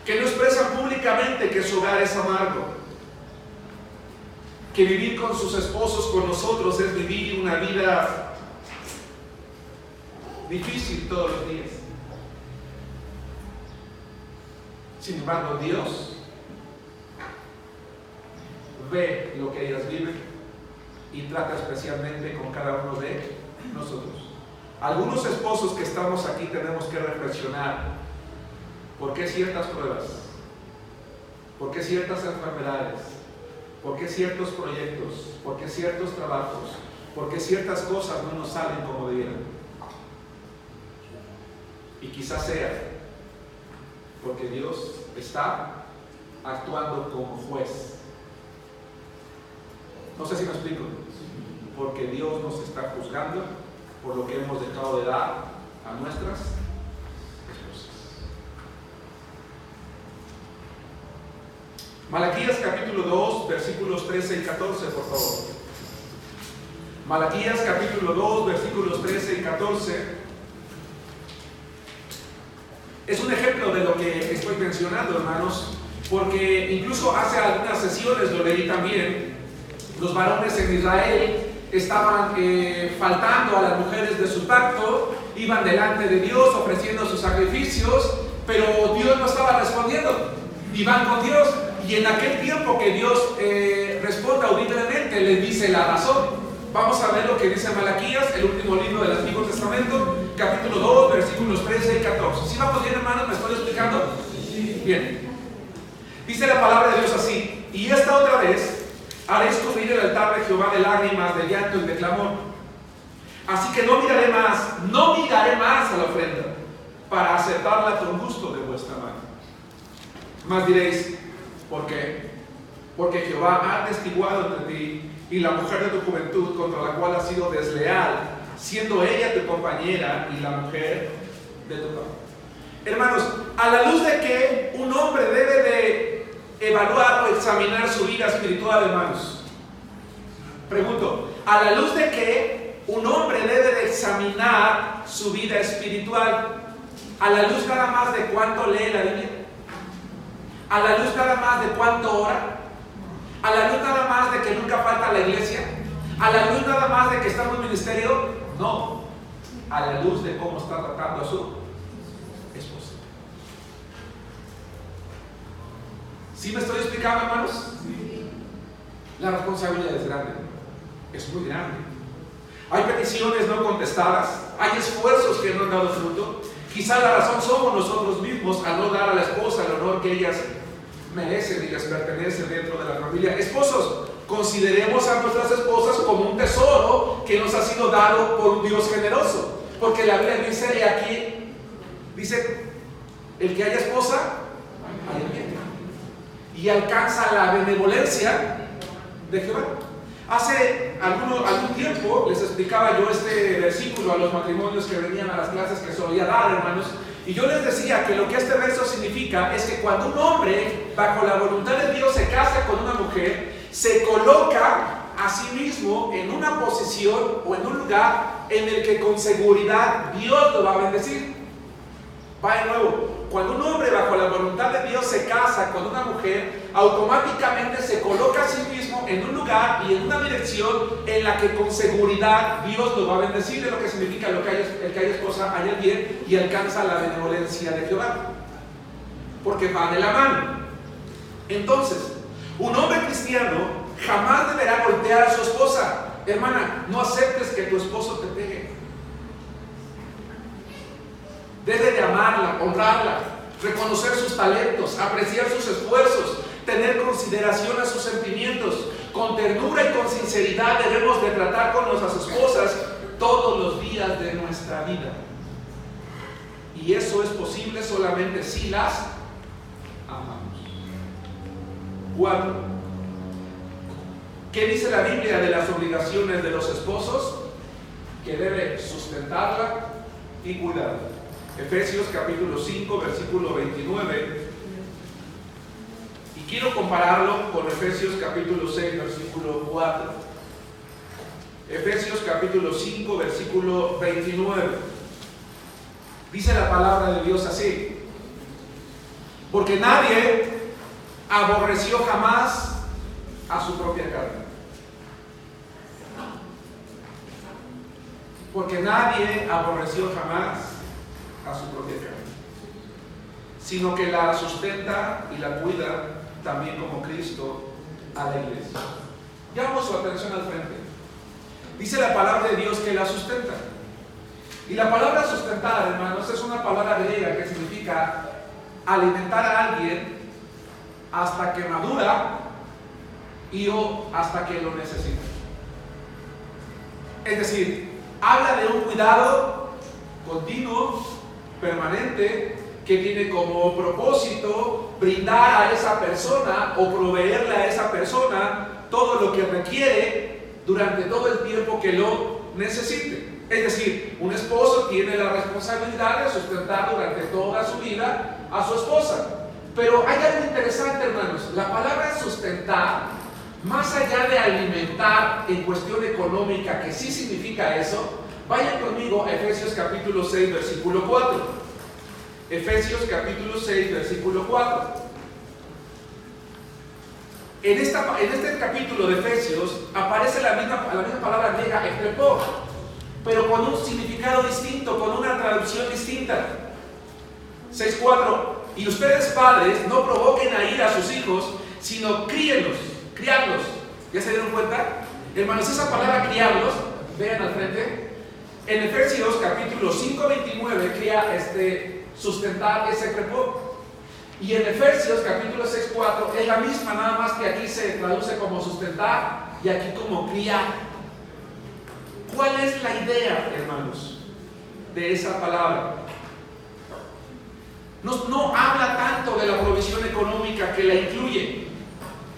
que no expresan públicamente que su hogar es amargo, que vivir con sus esposos, con nosotros, es vivir una vida difícil todos los días. Sin embargo, Dios ve lo que ellas viven y trata especialmente con cada uno de nosotros. Algunos esposos que estamos aquí tenemos que reflexionar por qué ciertas pruebas, por qué ciertas enfermedades, por qué ciertos proyectos, por qué ciertos trabajos, por qué ciertas cosas no nos salen como debieran. Y quizás sea porque Dios está actuando como juez. No sé si me explico. Porque Dios nos está juzgando por lo que hemos dejado de dar a nuestras esposas. Malaquías capítulo 2, versículos 13 y 14, por favor. Malaquías capítulo 2, versículos 13 y 14. Es un ejemplo de lo que estoy mencionando, hermanos, porque incluso hace algunas sesiones lo leí también. Los varones en Israel estaban faltando a las mujeres de su pacto, iban delante de Dios ofreciendo sus sacrificios, pero Dios no estaba respondiendo. Iban con Dios, y en aquel tiempo que Dios responde audiblemente, les dice la razón. Vamos a ver lo que dice Malaquías, el último libro del Antiguo Testamento, capítulo 2, versículos 13 y 14. ¿Sí vamos bien, hermanos? ¿Me estoy explicando? Bien. Dice la palabra de Dios así: y esta otra vez haré cubrir el altar de Jehová de lágrimas, de llanto y de clamor. Así que no miraré más a la ofrenda, para aceptarla con gusto de vuestra mano. Mas diréis, ¿por qué? Porque Jehová ha atestiguado entre ti y la mujer de tu juventud, contra la cual has sido desleal, siendo ella tu compañera y la mujer de tu padre. Hermanos, a la luz de que un hombre debe de evaluar o examinar su vida espiritual, hermanos, pregunto, a la luz de que un hombre debe de examinar su vida espiritual, a la luz nada más de cuánto lee la Biblia, a la luz nada más de cuánto ora, a la luz nada más de que nunca falta a la iglesia, a la luz nada más de que está en un ministerio, no, a la luz de cómo está tratando a su esposa. ¿Sí me estoy explicando, hermanos? Sí. La responsabilidad es grande, es muy grande. Hay peticiones no contestadas, hay esfuerzos que no han dado fruto. Quizá la razón somos nosotros mismos al no dar a la esposa el honor que ellas merecen y les pertenece dentro de la familia. Esposos, consideremos a nuestras esposas como un tesoro que nos ha sido dado por un Dios generoso, porque la Biblia dice, y aquí dice, el que haya esposa haya bien, y alcanza la benevolencia de Jehová. Hace algún tiempo les explicaba yo este versículo a los matrimonios que venían a las clases que solía dar, hermanos. Y yo les decía que lo que este verso significa es que cuando un hombre, bajo la voluntad de Dios, se casa con una mujer, se coloca a sí mismo en una posición o en un lugar en el que con seguridad Dios lo va a bendecir. Va de nuevo, cuando un hombre bajo la voluntad de Dios se casa con una mujer, automáticamente se coloca a sí mismo en un lugar y en una dirección en la que con seguridad Dios lo va a bendecir. Es lo que significa el que haya esposa haya bien y alcanza la benevolencia de Jehová, porque va de la mano. Entonces, un hombre cristiano jamás deberá golpear a su esposa. Hermana, no aceptes que tu esposo te pegue. Debe de amarla, honrarla, reconocer sus talentos, apreciar sus esfuerzos, tener consideración a sus sentimientos. Con ternura y con sinceridad debemos de tratar con nuestras esposas todos los días de nuestra vida. Y eso es posible solamente si las amamos. 4. ¿Qué dice la Biblia de las obligaciones de los esposos? Que debe sustentarla y cuidarla. Efesios capítulo 5, versículo 29. Y quiero compararlo con Efesios capítulo 6, versículo 4. Efesios capítulo 5, versículo 29. Dice la palabra de Dios así: porque nadie aborreció jamás a su propia carne. Porque nadie aborreció jamás a su propia carne, sino que la sustenta y la cuida, también como Cristo a la iglesia. Llamo su atención al frente. Dice la palabra de Dios que la sustenta. Y la palabra sustentar, hermanos, es una palabra griega que significa alimentar a alguien hasta que madura o hasta que lo necesita. Es decir, habla de un cuidado continuo, permanente, que tiene como propósito brindar a esa persona o proveerle a esa persona todo lo que requiere durante todo el tiempo que lo necesite. Es decir, un esposo tiene la responsabilidad de sustentar durante toda su vida a su esposa. Pero hay algo interesante, hermanos. La palabra sustentar más allá de alimentar en cuestión económica, que sí significa eso, vayan conmigo a Efesios capítulo 6, versículo 4. Efesios capítulo 6, versículo 4. En este capítulo de Efesios aparece la misma palabra griega, ektrepo, pero con un significado distinto, con una traducción distinta. 6.4. Y ustedes padres no provoquen a ira a sus hijos, sino criarlos. ¿Ya se dieron cuenta? Hermanos, esa palabra criarlos, vean al frente. En Efesios capítulo 5.29 cría sustentar ese ektrepo. Y en Efesios capítulo 6.4 es la misma, nada más que aquí se traduce como sustentar y aquí como criar. ¿Cuál es la idea, hermanos, de esa palabra? No habla tanto de la provisión económica que la incluye,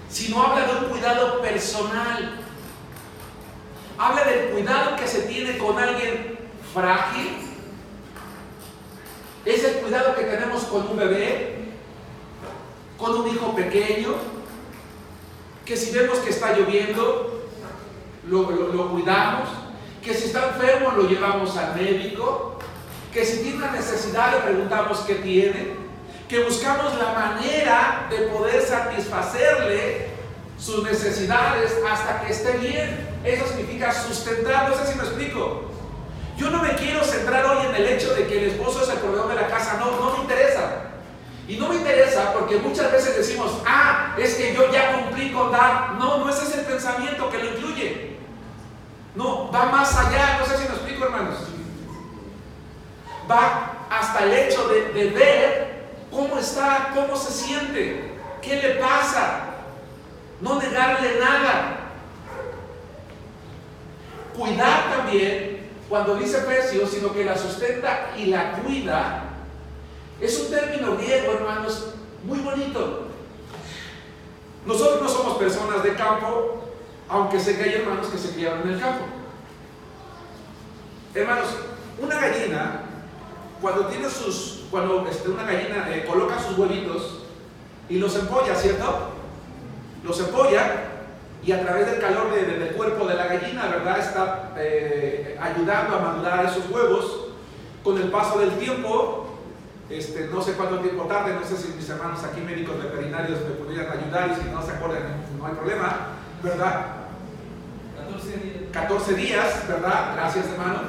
sino habla de un cuidado personal. Habla del cuidado que se tiene con alguien frágil. Es el cuidado que tenemos con un bebé, con un hijo pequeño, que si vemos que está lloviendo, lo cuidamos, que si está enfermo lo llevamos al médico, que si tiene una necesidad le preguntamos qué tiene, que buscamos la manera de poder satisfacerle sus necesidades hasta que esté bien. Eso significa sustentar. No sé si me explico. Yo no me quiero centrar hoy en el hecho de que el esposo es el proveedor de la casa. No me interesa. Y no me interesa porque muchas veces decimos, es que yo ya cumplí con dar. No es ese el pensamiento que lo incluye. No, va más allá. No sé si me explico, hermanos. Va hasta el hecho de ver cómo está, cómo se siente, qué le pasa. No negarle nada. Cuidar también, cuando dice Efesios, sino que la sustenta y la cuida. Es un término griego, hermanos, muy bonito. Nosotros no somos personas de campo, aunque sé que hay hermanos que se criaron en el campo. Hermanos, una gallina, cuando una gallina coloca sus huevitos y los empolla, ¿cierto? Los empolla y a través del calor del cuerpo de la gallina, ¿verdad? Está ayudando a madurar esos huevos. Con el paso del tiempo, no sé cuánto tiempo tarde, no sé si mis hermanos aquí médicos veterinarios me pudieran ayudar, y si no se acuerdan no hay problema, ¿verdad? 14 días, ¿verdad? Gracias, hermano.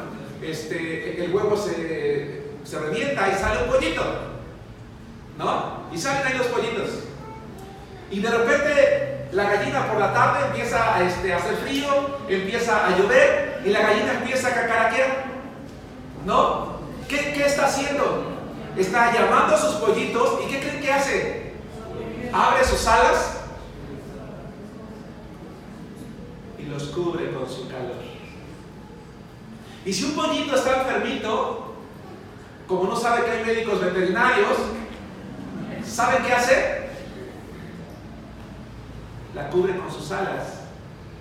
El huevo se revienta y sale un pollito, ¿no? Y salen ahí los pollitos. Y de repente la gallina por la tarde empieza a hacer frío, empieza a llover y la gallina empieza a cacaraquear, ¿no? ¿Qué está haciendo? Está llamando a sus pollitos y ¿qué creen que hace? Abre sus alas y los cubre con su calor. Y si un pollito está enfermito, como no sabe que hay médicos veterinarios, ¿saben qué hace? La cubre con sus alas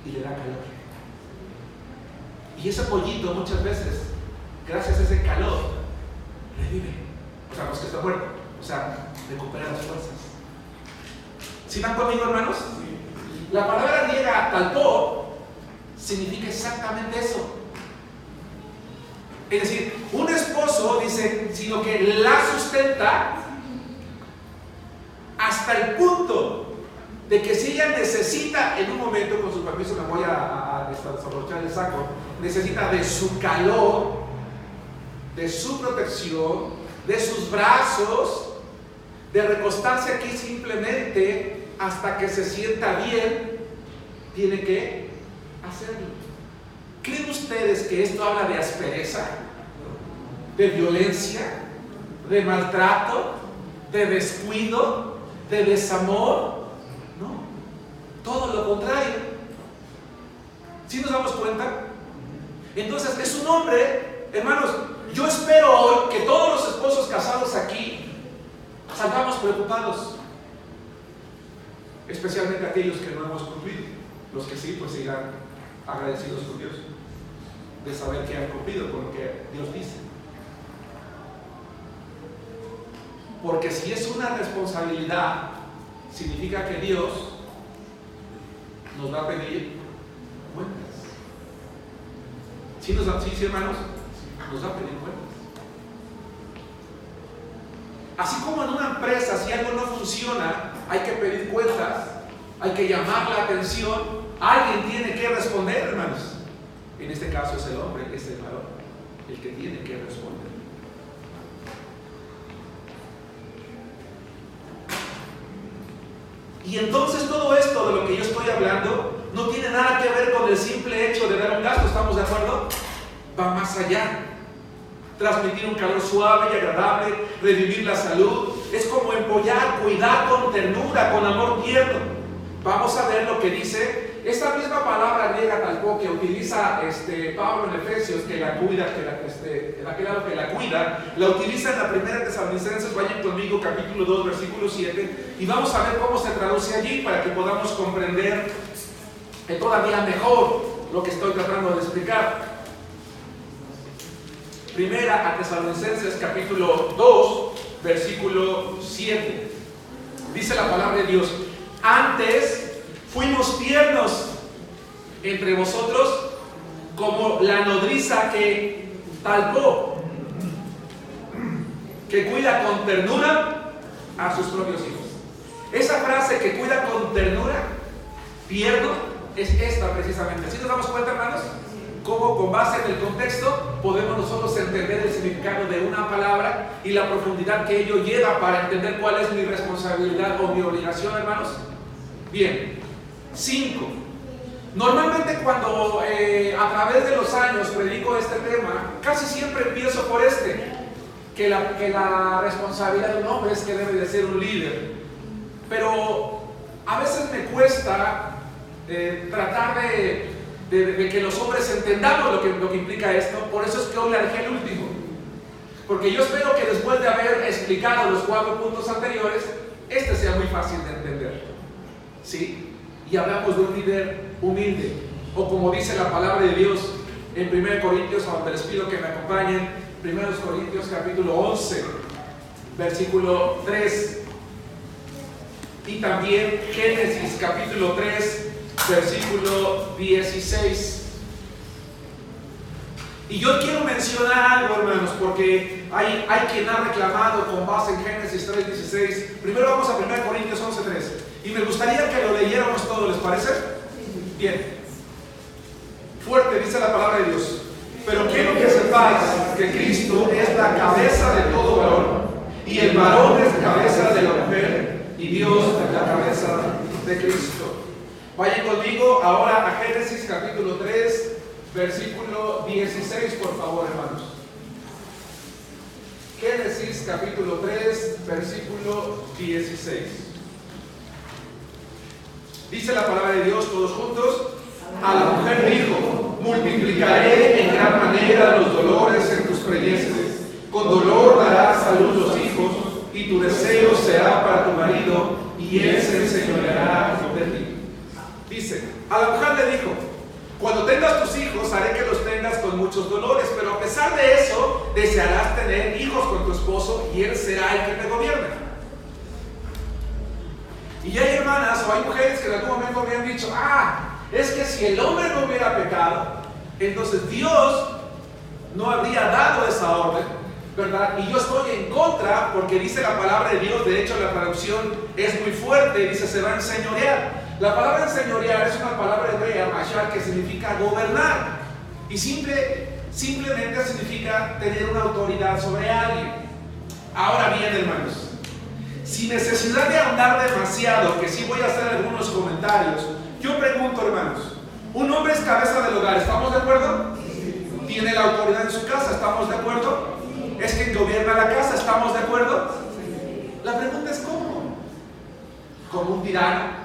y le da calor. Y ese pollito muchas veces, gracias a ese calor, revive. O sea, no es que está muerto, o sea, recupera las fuerzas. ¿Sí van conmigo, hermanos? La palabra griega talpó significa exactamente eso. Es decir, un esposo dice, sino que la sustenta hasta el punto de que si ella necesita en un momento, con su permiso me voy a desabrochar el saco, necesita de su calor, de su protección, de sus brazos, de recostarse aquí simplemente hasta que se sienta bien, tiene que hacerlo. ¿Creen ustedes que esto habla de aspereza, de violencia, de maltrato, de descuido, de desamor? No, todo lo contrario. ¿Sí nos damos cuenta? Entonces es un hombre, hermanos. Yo espero hoy que todos los esposos casados aquí salgamos preocupados, especialmente aquellos que no hemos cumplido. Los que sí, pues sigan agradecidos con Dios de saber que han cumplido con lo que Dios dice. Porque si es una responsabilidad, significa que Dios nos va a pedir cuentas. ¿Sí, sí, hermanos? Nos va a pedir cuentas. Así como en una empresa, si algo no funciona, hay que pedir cuentas, hay que llamar la atención, alguien tiene que responder, hermanos. En este caso es el hombre, es el varón, el que tiene que responder. Y entonces todo esto de lo que yo estoy hablando no tiene nada que ver con el simple hecho de dar un gasto, ¿estamos de acuerdo? Va más allá. Transmitir un calor suave y agradable, revivir la salud, es como empollar, cuidar con ternura, con amor tierno. Vamos a ver lo que dice esta misma palabra griega talco que utiliza Pablo en Efesios, que la cuida, que la cuida, la utiliza en la primera Tesalonicenses. Vayan conmigo, capítulo 2, versículo 7, y vamos a ver cómo se traduce allí para que podamos comprender todavía mejor lo que estoy tratando de explicar. Primera a Tesalonicenses capítulo 2, versículo 7. Dice la palabra de Dios: antes fuimos tiernos entre vosotros como la nodriza que talcó, que cuida con ternura a sus propios hijos. Esa frase, que cuida con ternura, tierno, es esta precisamente. ¿Sí nos damos cuenta, hermanos? Cómo con base en el contexto podemos nosotros entender el significado de una palabra y la profundidad que ello lleva para entender cuál es mi responsabilidad o mi obligación, hermanos. Bien, 5. Normalmente cuando a través de los años predico este tema, casi siempre empiezo por que la responsabilidad de un hombre es que debe de ser un líder. Pero a veces me cuesta tratar de que los hombres entendamos lo que implica esto. Por eso es que hoy la dejé el último, porque yo espero que después de haber explicado los 4 puntos anteriores, sea muy fácil de entender, ¿sí? Y hablamos de un líder humilde, o como dice la palabra de Dios en 1 Corintios, a donde les pido que me acompañen, 1 Corintios capítulo 11, versículo 3, y también Génesis capítulo 3, versículo 16. Y yo quiero mencionar algo, hermanos, porque hay quien ha reclamado con base en Génesis 3:16. Primero vamos a 1 Corintios 11:3, y me gustaría que lo leyéramos todo, ¿les parece? Bien. Fuerte dice la palabra de Dios: pero quiero que sepáis que Cristo es la cabeza de todo varón, y el varón es cabeza de la mujer, y Dios es la cabeza de Cristo. Vayan conmigo ahora a Génesis capítulo 3, versículo 16, por favor, hermanos. Génesis capítulo 3, versículo 16. Dice la palabra de Dios, todos juntos: a la mujer dijo: multiplicaré en gran manera los dolores en tus preñeces, con dolor darás a luz los hijos, y tu deseo será para tu marido, y él se enseñoreará de ti. Dice, a la mujer le dijo: cuando tengas tus hijos, haré que los tengas con muchos dolores, pero a pesar de eso, desearás tener hijos con tu esposo, y él será el que te gobierne. Y hay hermanas o hay mujeres que en algún momento me han dicho: es que si el hombre no hubiera pecado, entonces Dios no habría dado esa orden, ¿verdad? Y yo estoy en contra, porque dice la palabra de Dios, de hecho la traducción es muy fuerte, dice: se va a enseñorear. La palabra enseñorear es una palabra hebrea, mashar, que significa gobernar, y simplemente significa tener una autoridad sobre alguien. Ahora bien, hermanos, sin necesidad de ahondar demasiado, que sí voy a hacer algunos comentarios, yo pregunto, hermanos: un hombre es cabeza del hogar, ¿estamos de acuerdo? Tiene la autoridad en su casa, ¿estamos de acuerdo? Es quien gobierna la casa, ¿estamos de acuerdo? La pregunta es: ¿cómo? ¿Como un tirano?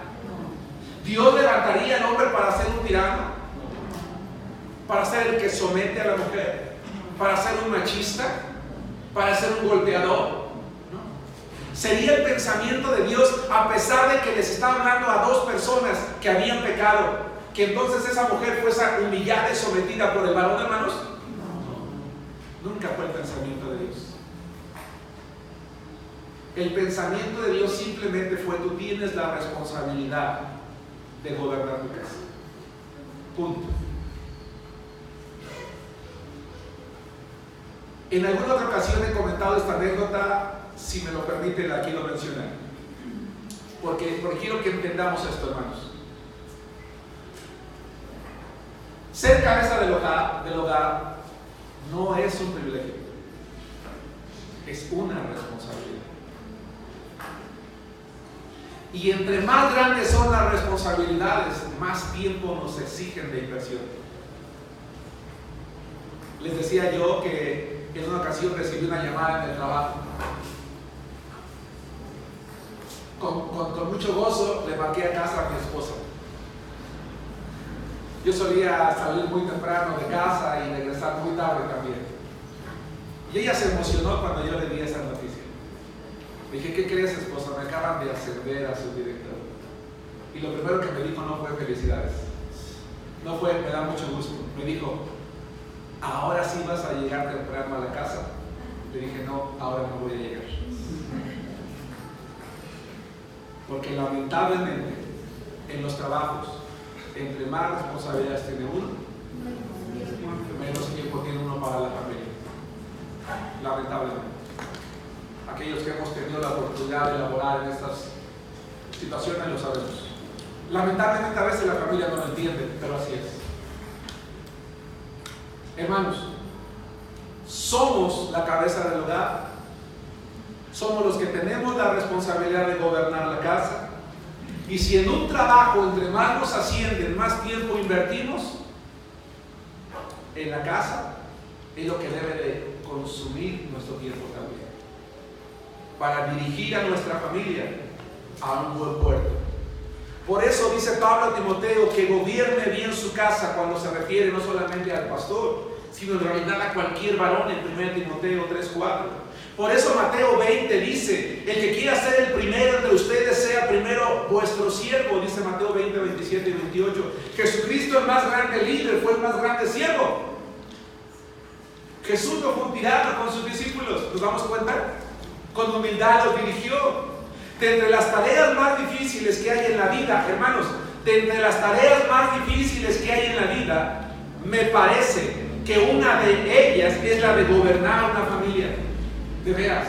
¿Dios levantaría al hombre para ser un tirano? ¿Para ser el que somete a la mujer? ¿Para ser un machista? ¿Para ser un golpeador? ¿No? Sería el pensamiento de Dios, a pesar de que les está hablando a 2 personas que habían pecado, que entonces esa mujer fuese humillada y sometida por el varón, hermanos? No. Nunca fue el pensamiento de Dios. El pensamiento de Dios simplemente fue: tú tienes la responsabilidad de gobernar tu casa. Punto. En alguna otra ocasión he comentado esta anécdota, si me lo permiten, la quiero mencionar. Porque quiero que entendamos esto, hermanos. Ser cabeza del hogar no es un privilegio, es una responsabilidad. Y entre más grandes son las responsabilidades, más tiempo nos exigen de inversión. Les decía yo que en una ocasión recibí una llamada en el trabajo. Con mucho gozo le marqué a casa a mi esposa. Yo solía salir muy temprano de casa y regresar muy tarde también. Y ella se emocionó cuando yo le di esa noticia. Le dije, ¿qué crees, esposa? Me acaban de ascender a subdirector. Y lo primero que me dijo no fue felicidades. No fue, me da mucho gusto. Me dijo, ¿ahora sí vas a llegar temprano a la casa? Le dije, no, ahora no voy a llegar. Porque lamentablemente en los trabajos, entre más responsabilidades tiene uno, menos tiempo tiene uno para la familia. Lamentablemente. Aquellos que hemos tenido la oportunidad de laborar en estas situaciones lo sabemos. Lamentablemente a veces la familia no lo entiende, pero así es. Hermanos, somos la cabeza del hogar. Somos los que tenemos la responsabilidad de gobernar la casa. Y si en un trabajo entre más nos ascienden, más tiempo invertimos en la casa, es lo que debe de consumir nuestro tiempo también, para dirigir a nuestra familia a un buen puerto. Por eso dice Pablo a Timoteo que gobierne bien su casa, cuando se refiere no solamente al pastor, sino en realidad a cualquier varón, en 1 Timoteo 3:4. Por eso Mateo 20 dice, el que quiera ser el primero entre ustedes sea primero vuestro siervo, dice Mateo 20, 27 y 28. Jesucristo, el más grande líder, fue el más grande siervo. Jesús no fue un tirano con sus discípulos, ¿nos damos cuenta? Con humildad los dirigió. De entre las tareas más difíciles que hay en la vida, hermanos, de entre las tareas más difíciles que hay en la vida, me parece que una de ellas es la de gobernar una familia. De veras,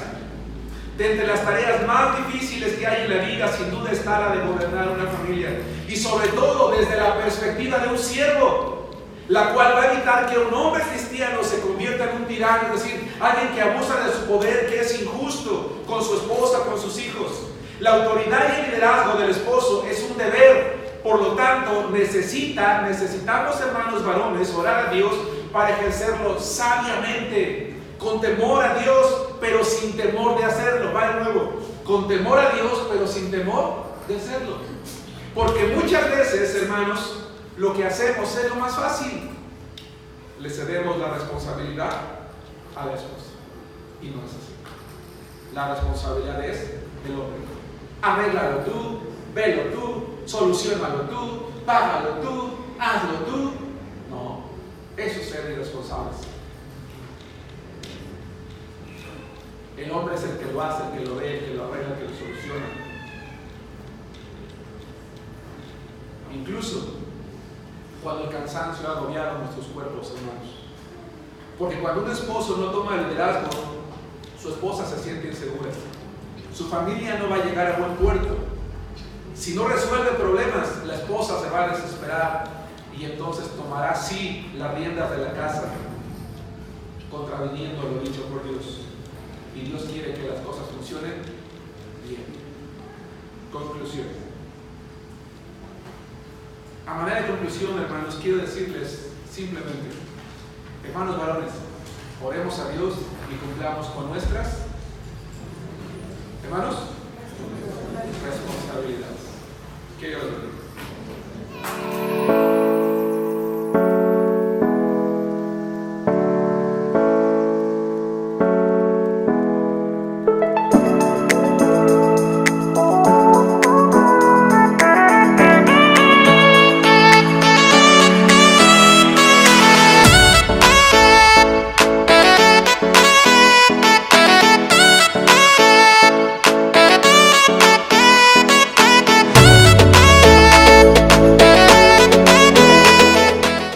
de entre las tareas más difíciles que hay en la vida, sin duda está la de gobernar una familia. Y sobre todo desde la perspectiva de un siervo, la cual va a evitar que un hombre cristiano se convierta en un tirano, es decir, alguien que abusa de su poder, que es injusto con su esposa, con sus hijos. La autoridad y el liderazgo del esposo es un deber. Por lo tanto, necesitamos, hermanos varones, orar a Dios para ejercerlo sabiamente, con temor a Dios, pero sin temor de hacerlo. Va de nuevo, con temor a Dios, pero sin temor de hacerlo. Porque muchas veces, hermanos, lo que hacemos es lo más fácil. Le cedemos la responsabilidad a la esposa. Y no es así. La responsabilidad es del hombre. Arréglalo tú, velo tú, solucionalo tú, págalo tú, hazlo tú. No, eso es ser irresponsables. El hombre es el que lo hace, el que lo ve, el que lo arregla, el que lo soluciona. Incluso cuando el cansancio ha agobiado nuestros cuerpos, hermanos. Porque cuando un esposo no toma el liderazgo, su esposa se siente insegura. Su familia no va a llegar a buen puerto. Si no resuelve problemas, la esposa se va a desesperar y entonces tomará sí las riendas de la casa, contraviniendo lo dicho por Dios. Y Dios quiere que las cosas funcionen bien. Conclusión. A manera de conclusión, hermanos, quiero decirles simplemente, hermanos varones, oremos a Dios y cumplamos con nuestras